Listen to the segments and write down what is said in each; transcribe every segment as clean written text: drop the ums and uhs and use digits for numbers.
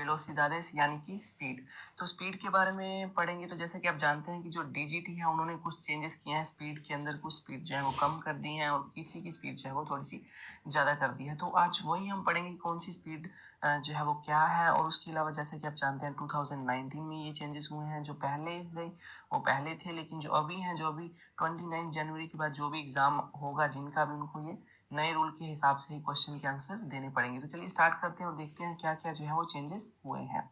वेलोसिदादेस यानी कि स्पीड। तो स्पीड के बारे में पढ़ेंगे तो जैसे कि आप जानते हैं कि जो डीजीटी है उन्होंने कुछ चेंजेस किए हैं स्पीड के अंदर, कुछ स्पीड जो है वो कम कर दी है और किसी की स्पीड जो है वो थोड़ी सी ज़्यादा कर दी है। तो आज वही हम पढ़ेंगे कौन सी स्पीड जो है वो क्या है। और उसके अलावा जैसे कि आप जानते हैं 2019 में ये चेंजेस हुए हैं, जो पहले थे वो पहले थे, लेकिन जो अभी हैं, जो अभी 29 जनवरी के बाद जो भी एग्जाम होगा जिनका भी, उनको ये नए रूल के हिसाब से ही क्वेश्चन के आंसर देने पड़ेंगे। तो चलिए स्टार्ट करते हैं और देखते हैं क्या क्या जो है वो चेंजेस हुए हैं।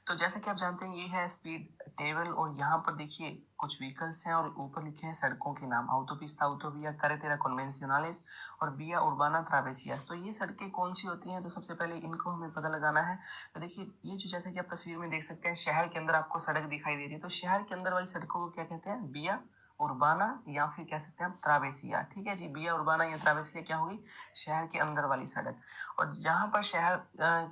तो जैसे कि आप जानते हैं ये है स्पीड टेबल, और यहाँ पर देखिए कुछ व्हीकल्स हैं और ऊपर लिखे हैं सड़कों के नाम, autopista, autovía, carretera convencionales और vía urbana travesías। तो ये सड़कें कौन सी होती हैं, तो सबसे पहले इनको हमें पता लगाना है। तो देखिए ये जो, जैसे कि आप तस्वीर में देख सकते हैं, शहर के अंदर आपको सड़क दिखाई दे रही है, तो शहर के अंदर वाली सड़कों को क्या कहते हैं, बिया उर्बाना या फिर कह सकते हैं त्रावेसिया। ठीक है जी, बिया उर्बाना या त्रावेसिया क्या होगी, शहर के अंदर वाली सड़क। और जहाँ पर शहर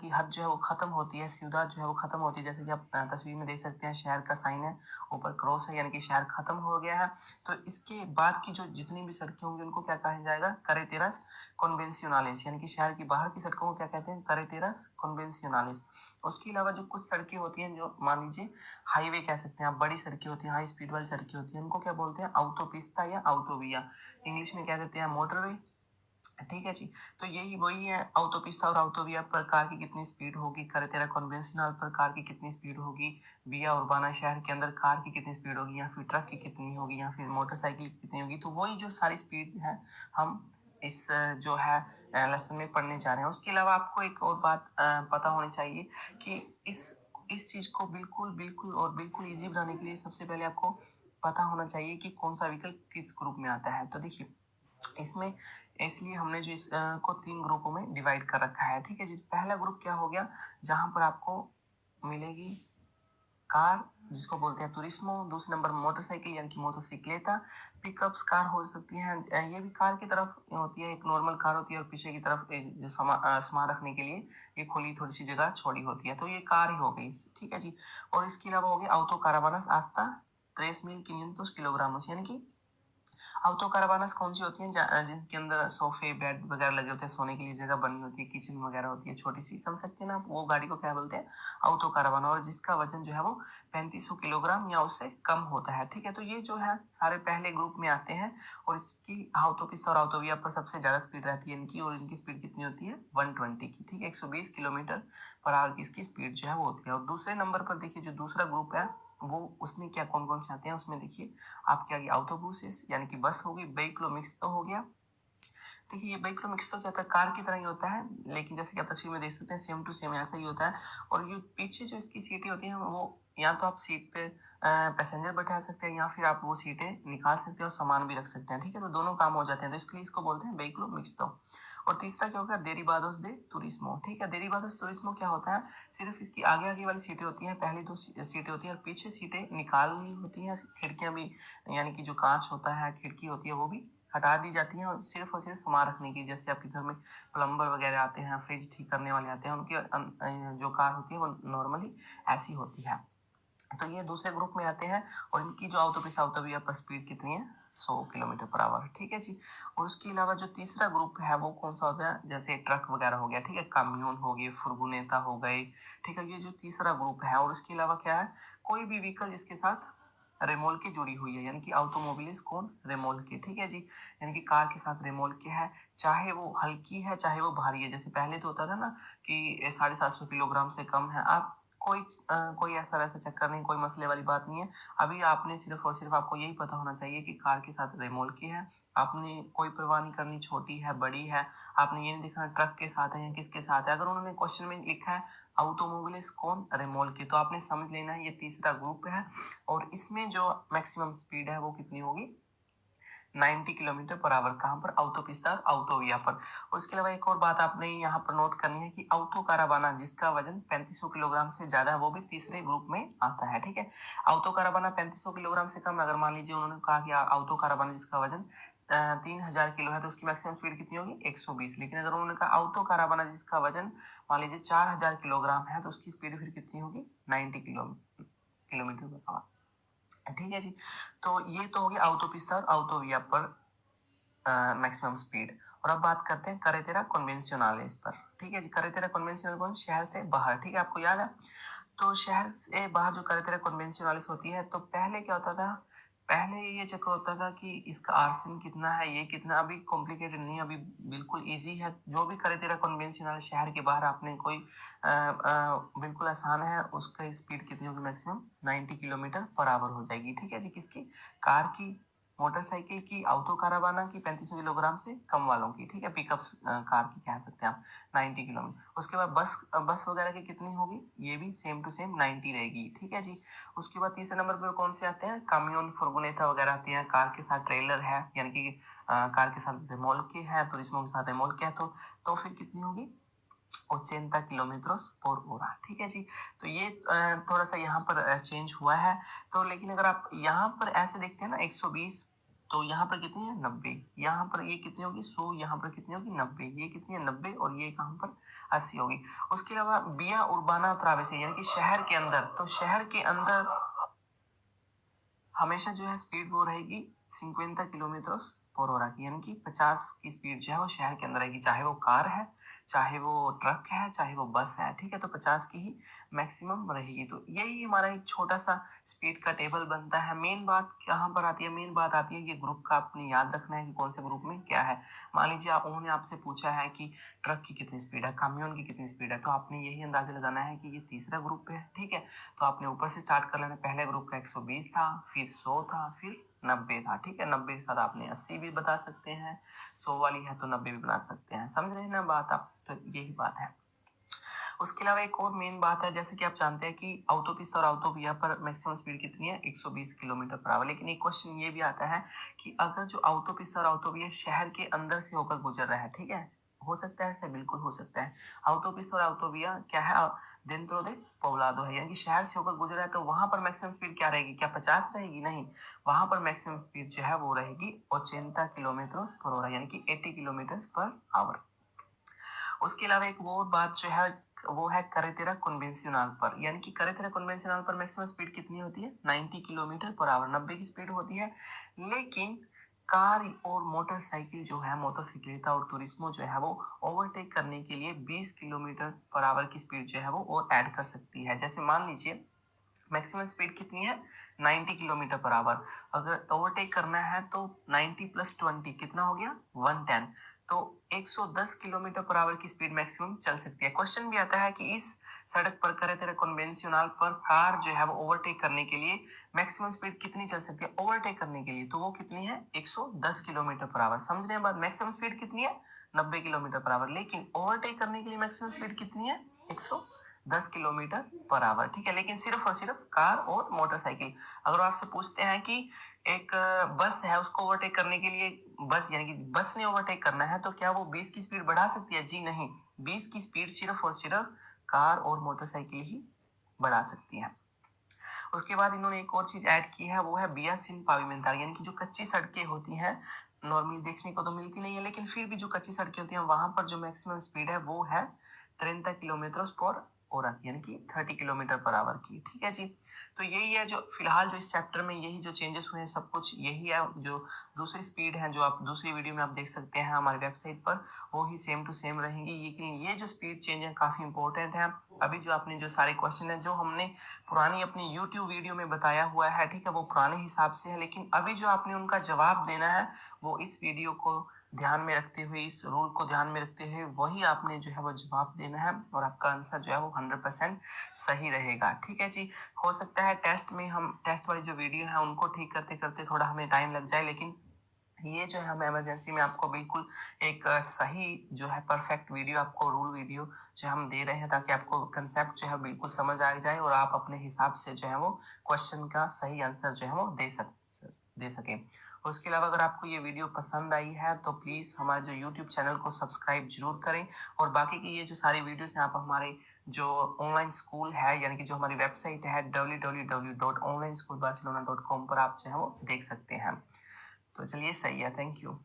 की हद जो है वो खत्म होती है, सिउदाद जो है वो खत्म होती है, जैसे कि आप तस्वीर में देख सकते हैं शहर का साइन है, ऊपर क्रॉस है, यानी कि शहर खत्म हो गया है। तो इसके बाद की जो जितनी भी सड़कें होंगी उनको क्या कहा जाएगा, करेतेरस कॉन्वेंशियोनालिस, यानी कि शहर की बाहर की सड़कों को क्या कहते हैं, करेतेरस कॉन्वेंशियोनालिस। उसके अलावा जो कुछ सड़कें होती हैं, जो मान लीजिए हाईवे कह सकते हैं आप, बड़ी सड़कें होती हैं, हाई स्पीड वाली सड़कें होती हैं, उनको क्या बोलते हैं, ऑटोपिस्ता या ऑटोविया, इंग्लिश में कह देते हैं मोटरवे। ठीक है जी। तो यही वही है, ऑटोपिस्ता और ऑटोविया पर कार की कितनी स्पीड होगी, करेतेरा कन्वेंशनल पर कार की कितनी स्पीड होगी, विया उर्बाना शहर के अंदर कार की कितनी स्पीड होगी, या फिर ट्रक की कितनी होगी, या फिर मोटरसाइकिल की कितनी होगी। तो वही जो सारी स्पीड है हम इस जो है लेसन में पढ़ने जा रहे हैं। उसके अलावा आपको एक और बात पता होनी चाहिए कि इस चीज को बिल्कुल बिल्कुल और बिल्कुल इजी बनाने के लिए सबसे पहले आपको पता होना चाहिए कि कौन सा व्हीकल किस ग्रुप में आता है। तो देखिए इसमें, इसलिए हमने जो इस को 3 ग्रुपों में डिवाइड कर रखा है। ठीक है जी। पहला ग्रुप क्या हो गया, जहां पर आपको मिलेगी कार, जिसको बोलते हैं तुरिस्मो। दूसरे नंबर मोटरसाइकिल यानी कि मोटरसाइकिलेटा। पिकअप्स कार हो सकती हैं, ये भी कार की तरफ होती है, एक नॉर्मल कार होती है और पीछे की तरफ जो सामान रखने के लिए ये खुली थोड़ी सी जगह छोड़ी होती है, तो ये कार ही हो गई। ठीक है जी। और इसके अलावा हो गया ऑटो कारवानास आस्ता 3,500 किलोग्रामोस, यानी कि ऑटो कारवानास कौन सी होती है, जिनके अंदर सोफे बेड वगैरह लगे होते हैं, सोने के लिए जगह बनी होती है, किचन वगैरह होती है, छोटी सी, समझ सकते हैं ना, वो गाड़ी को क्या बोलते हैं, ऑटो कारवाना, और जिसका वजन जो है वो 3500 किलोग्राम या उससे कम होता है। ठीक है। तो ये जो है सारे पहले ग्रुप में आते हैं, और इसकी ऑटोपिस्ता और ऑटोविया पर सबसे ज्यादा स्पीड रहती है इनकी, और इनकी स्पीड कितनी होती है, 120 की। ठीक है, 120 किलोमीटर पर आवर की इसकी स्पीड जो है वो होती है। और दूसरे नंबर पर देखिए जो दूसरा ग्रुप है वो, उसमें क्या कौन कौन से आते हैं, उसमें देखिए आपके आगे ऑटोबुसेस यानी कि बस हो गई, व्हीकल मिक्स तो हो गया। देखिए ये व्हीकल मिक्स तो क्या होता है, कार की तरह ही होता है, लेकिन जैसे कि आप तस्वीर में देख सकते हैं सेम टू सेम ऐसा ही होता है। और ये पीछे जो इसकी सीटें होती हैं वो, या तो आप सीट पे पैसेंजर बैठा सकते हैं, या फिर आप वो सीटें निकाल सकते हैं और सामान भी रख सकते हैं। ठीक है, तो दोनों काम हो जाते हैं, तो इसके लिए इसको बोलते हैं व्हीकल मिक्स तो। और तीसरा क्या होगा, डेरिवादोस दे तुरिस्मो। ठीक है, डेरिवादोस तुरिस्मो क्या होता है, सिर्फ इसकी आगे आगे वाली सीटें होती हैं, पहली 2 सीटें होती हैं, और पीछे सीटें निकाली होती हैं, खिड़कियां भी, यानी कि जो कांच होता है, खिड़की होती है, वो भी हटा दी जाती हैं, और सिर्फ सामान रखने की, जैसे आपके घर में प्लम्बर वगैरह आते हैं, फ्रिज ठीक करने वाले आते हैं, उनकी जो कार होती है वो नॉर्मली ऐसी होती है। तो ये दूसरे ग्रुप में आते हैं, और इनकी जो ऑटोपिस्ता ऑटोविया पर स्पीड कितनी है, 100 किलोमीटर पर आवर। ठीक है जी। और उसके अलावा जो तीसरा ग्रुप है वो कौन सा होता है, जैसे ट्रक वगैरह हो गया, ठीक है, काम्यून हो गए, फुर्गुनेता हो गए। ठीक है, ये जो तीसरा ग्रुप है। और उसके अलावा क्या है, कोई भी व्हीकल जिसके साथ रेमोल की जुड़ी हुई है, यानी कि ऑटोमोबिलिस कौन, रेमोल की। ठीक है जी। यानी कि कार के साथ रेमोल के है, चाहे वो हल्की है चाहे वो भारी है। जैसे पहले तो होता था ना कि 750 किलोग्राम से कम है, आप कोई ऐसा वैसा चक्कर नहीं, कोई मसले वाली बात नहीं है। अभी आपने सिर्फ और सिर्फ आपको यही पता होना चाहिए कि कार के साथ रेमोल की है, आपने कोई परवाह नहीं करनी छोटी है बड़ी है, आपने ये नहीं देखना ट्रक के साथ है या किसके साथ है। अगर उन्होंने क्वेश्चन में लिखा है ऑटोमोबिलिस कौन, रेमोल की, तो आपने समझ लेना है ये तीसरा ग्रुप है। और इसमें जो मैक्सिमम स्पीड है वो कितनी होगी, 90 किलोमीटर पर आवर, कहाँ पर, ऑटोपिस्ता और ऑटोविया पर। और उसके अलावा एक और बात आपने यहाँ पर नोट करनी है कि ऑटो कारावाना जिसका वजन 3500 किलोग्राम से ज्यादा है वो भी तीसरे ग्रुप में आता है। ठीक है, ऑटो कारावाना 3500 किलोग्राम से कम, अगर मान लीजिए उन्होंने कहा कि ऑटो कारावाना जिसका वजन 3000 किलो है तो उसकी मैक्सिमम स्पीड कितनी होगी, 120। लेकिन अगर उन्होंने कहा ऑटो कारावाना जिसका वजन मान लीजिए 4000 किलोग्राम है तो उसकी स्पीड फिर कितनी होगी, 90 किलोमीटर पर आवर। ठीक है जी। तो ये तो हो गया ऑटोपिस्ता और ऑटोविया पर मैक्सिमम स्पीड। और अब बात करते हैं करेतेरा कन्वेंशनलिस पर। ठीक है जी, करेतेरा कन्वेंशनल कौन, शहर से बाहर। ठीक है, आपको याद है, तो शहर से बाहर जो करेतेरा कन्वेंशनलिस होती है, तो पहले क्या होता था, पहले ये चक्कर होता था कि इसका आर्सन कितना है, ये कितना, अभी कॉम्प्लिकेटेड नहीं, अभी बिल्कुल इजी है। जो भी करेतेरा कन्वेंशनल शहर के बाहर आपने कोई बिल्कुल आसान है, उसका स्पीड कितनी होगी, मैक्सिमम 90 किलोमीटर पर आवर हो जाएगी। ठीक है जी, किसकी, कार की, मोटरसाइकिल की, ऑटो कारावाना की, 3500 किलोग्राम से कम वालों की। ठीक है, पिकअप कार की कह सकते हैं आप, 90 किलोमीटर। उसके बाद बस वगैरह की कितनी होगी, ये भी सेम टू सेम 90 रहेगी। ठीक है जी। उसके बाद तीसरे नंबर पर कौन से आते हैं, कामियोन, फुर्गोनेटा वगैरह आती हैं। कार के साथ ट्रेलर है, यानी कि कार के साथ रेमोल्के है, तुरिस्मो के साथ रेमोल्के है, तो फिर कितनी होगी, 80 किलोमीटर पर होरा। ठीक है जी। तो ये थोड़ा सा यहाँ पर चेंज हुआ है। तो लेकिन अगर आप यहाँ पर ऐसे देखते हैं ना, 120, तो यहाँ पर कितनी है, 90। यहाँ पर ये कितनी होगी, 100, यहाँ पर कितनी होगी, 90। ये कितनी है, 90, और ये कहाँ पर 80 होगी। उसके अलावा बिया उर्बाना ट्रावेसे, यानी कि शहर के अंदर, तो शहर के अंदर हमेशा जो है स्पीड वो रहेगी 50 किलोमीटर पर होरा की, यानी कि 50 की स्पीड जो है वो शहर के अंदर रहेगी, चाहे वो कार है, चाहे वो ट्रक है, चाहे वो बस है। ठीक है, तो 50 की ही मैक्सिमम रहेगी। तो यही हमारा एक छोटा सा स्पीड का टेबल बनता है। मेन बात कहाँ पर आती है, मेन बात आती है कि ग्रुप का आपने याद रखना है कि कौन से ग्रुप में क्या है। मान लीजिए उन्होंने आपसे पूछा है कि ट्रक की कितनी स्पीड है, कामियोन की कितनी स्पीड है, तो आपने यही अंदाजा लगाना है कि ये तीसरा ग्रुप है। ठीक है, तो आपने ऊपर से स्टार्ट कर लेना। पहले ग्रुप का 120 था, फिर 100 था, फिर 90 था। ठीक है, 90 के साथ आपने 80 भी बता सकते हैं, 100 वाली है तो 90 भी बना सकते हैं। समझ रहे हैं ना बात आप, तो यही बात है। उसके अलावा एक और मेन बात है, जैसे कि आप जानते हैं कि ऑटोपिस्ता और ऑटोविया पर मैक्सिमम स्पीड कितनी है, 120 किलोमीटर पर आवर। लेकिन एक क्वेश्चन ये भी आता है कि अगर जो ऑटोपिस्ता और ऑटोविया शहर के अंदर से होकर गुजर रहा है, ठीक है, हो सकता है ऐसा, बिल्कुल हो सकता है। ऑटोपिस्ता और ऑटोविया क्या है, डेंट्रो दे पोब्लाडो है, यानी कि शहर से होकर गुजर रहा है, तो वहां पर मैक्सिमम स्पीड क्या रहेगी, क्या 50 रहेगी, नहीं, वहां पर मैक्सिमम स्पीड जो है वो रहेगी 80 किलोमीटर पर आवर, यानी कि 80 किलोमीटर पर आवर। उसके अलावा एक वो बात जो है वो है करेतेरा कन्वेंशनल पर, यानी कि करेतेरा कन्वेंशनल पर मैक्सिमम स्पीड कितनी होती है, 90 किलोमीटर पर आवर, 90 की स्पीड होती है। लेकिन कार और मोटरसाइकिल जो है, मोटरसाइकिलेटा और टूरिस्मो जो है वो ओवरटेक करने के लिए 20 किलोमीटर पर आवर की स्पीड जो है वो और ऐड कर सकती है। जैसे मान लीजिए मैक्सिमम स्पीड कितनी है, 90 किलोमीटर पर आवर, अगर ओवरटेक करना है तो 90 + 20 कितना हो गया, 110, तो 110 किलोमीटर पर आवर की स्पीड मैक्सिमम चल सकती है। क्वेश्चन भी आता है कि इस सड़क पर करेतेरा कन्वेंशनल पर कार जो है वो ओवरटेक करने के लिए मैक्सिमम स्पीड कितनी चल सकती है, ओवरटेक करने के लिए, तो वो कितनी है, 110 किलोमीटर पर आवर। समझ रहे हैं बात, मैक्सिमम स्पीड कितनी है, 90 किलोमीटर पर आवर, लेकिन ओवरटेक करने के लिए मैक्सिमम स्पीड कितनी है, 110 किलोमीटर पर आवर। ठीक है, लेकिन सिर्फ और सिर्फ कार और मोटरसाइकिल। अगर आपसे पूछते हैं कि एक बस है, उसको ओवरटेक करने के लिए, बस यानी कि बस ने ओवरटेक करना है, तो क्या वो 20 की स्पीड बढ़ा सकती है, जी नहीं, 20 की स्पीड सिर्फ और सिर्फ कार और मोटरसाइकिल ही बढ़ा सकती है। उसके बाद इन्होंने एक और चीज ऐड की है, वो है बिया सिन पाविमेंटार, यानी कि जो कच्ची सड़कें होती हैं, नॉर्मली देखने को तो मिलती नहीं है, लेकिन फिर भी जो कच्ची सड़कें होती हैं वहां पर जो मैक्सिमम स्पीड है वो है 30 किलोमीटर पर और यानी कि 30 किलोमीटर पर आवर की। ठीक है जी, तो यही है जो फिलहाल जो इस चैप्टर में यही जो चेंजेस हुए हैं, सब कुछ यही है। जो दूसरी स्पीड है जो आप दूसरी वीडियो में आप देख सकते हैं हमारी वेबसाइट पर, वो ही सेम टू सेम रहेंगी। लेकिन ये जो स्पीड चेंज है काफी इंपॉर्टेंट है। अभी जो आपने जो सारे क्वेश्चन है जो हमने पुरानी अपनी यूट्यूब वीडियो में बताया हुआ है, ठीक है, वो पुराने हिसाब से है, लेकिन अभी जो आपने उनका जवाब देना है वो इस वीडियो को ध्यान में रखते हुए, इस रूल को ध्यान में रखते हुए वही आपने जो है वो जवाब देना है, और आपका आंसर जो है वो 100% सही रहेगा। ठीक है जी, हो सकता है टेस्ट में हम टेस्ट वाली जो वीडियो है उनको ठीक करते करते थोड़ा हमें टाइम लग जाए, लेकिन ये जो है हम इमरजेंसी में आपको बिल्कुल एक सही जो है परफेक्ट वीडियो, आपको रूल वीडियो जो हम दे रहे हैं, ताकि आपको कंसेप्ट जो है बिल्कुल समझ आ जाए और आप अपने हिसाब से जो है वो क्वेश्चन का सही आंसर जो है वो दे सके। उसके अलावा अगर आपको ये वीडियो पसंद आई है तो प्लीज़ हमारे जो यूट्यूब चैनल को सब्सक्राइब जरूर करें, और बाकी की ये जो सारी वीडियोस हैं आप हमारे जो ऑनलाइन स्कूल है, यानी कि जो हमारी वेबसाइट है www.onlineschoolbarcelona.com पर आप जो है वो देख सकते हैं। तो चलिए, सही है, थैंक यू।